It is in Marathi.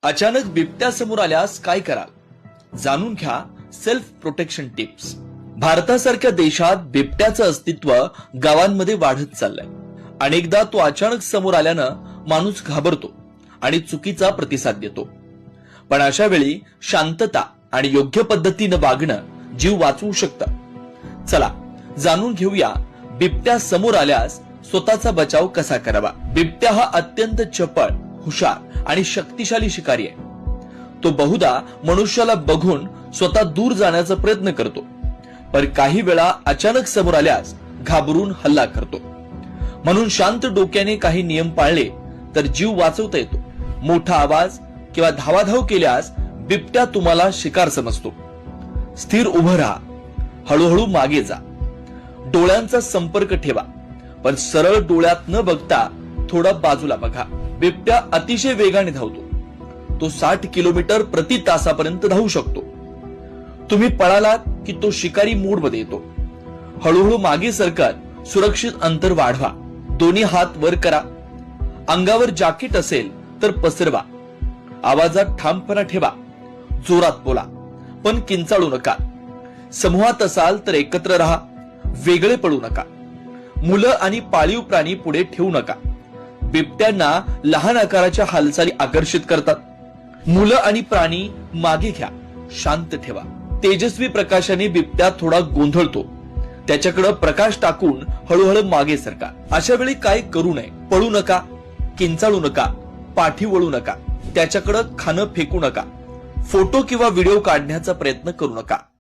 अचानक बिबट्या समोर आल्यास काय कराल? जाणून घ्या सेल्फ प्रोटेक्शन टिप्स. भारतासारख्या देशात बिबट्याचं अस्तित्व गावांमध्ये वाढत चाललंय. अनेकदा तो अचानक समोर आल्यानं माणूस घाबरतो आणि चुकीचा प्रतिसाद देतो. पण अशा वेळी शांतता आणि योग्य पद्धतीनं वागणं जीव वाचवू शकतं. चला जाणून घेऊया बिबट्या समोर आल्यास स्वतःचा बचाव कसा करावा. बिबट्या हा अत्यंत चपळ, हुशार आणि शक्तिशाली शिकारी आहे. तो बहुधा मनुष्याला बघून स्वतः दूर जाण्याचा प्रयत्न करतो, पण काही वेळा अचानक समोर आल्यास घाबरून हल्ला करतो. म्हणून शांत डोक्याने काही नियम पाळले तर जीव वाचवता येतो. मोठा आवाज किंवा धावाधाव केल्यास बिबट्या तुम्हाला शिकार समजतो. स्थिर उभं राहा, हळूहळू मागे जा, डोळ्यांचा संपर्क ठेवा, पण सरळ डोळ्यात न बघता थोडा बाजूला बघा. बिबट्या अतिशय वेगाने धावतो. तो 60 किलोमीटर प्रति तासापर्यंत धावू शकतो. तुम्ही पळालात की तो शिकारी मोड मध्ये येतो. हळूहळू मागे सरकत सुरक्षित अंतर वाढवा. दोन्ही हात वर करा. अंगावर जॅकेट असेल तर पसरवा. आवाजात ठामपणा ठेवा. जोरात बोला, पण किंचाळू नका. समूहात असाल तर एकत्र राहा. वेगळे पडू नका. मुलं आणि पाळीव प्राणी पुढे ठेवू नका. बिबट्यांना लहान आकाराच्या हालचाली आकर्षित करतात. मुलं आणि प्राणी मागे घ्या. शांत ठेवा. तेजस्वी प्रकाशाने बिबट्या थोडा गोंधळतो. त्याच्याकडे प्रकाश टाकून हळूहळू मागे सरका. अशा वेळी काय करू नये? पळू नका, किंचाळू नका, पाठी वळू नका, त्याच्याकडे खाणं फेकू नका, फोटो किंवा व्हिडिओ काढण्याचा प्रयत्न करू नका.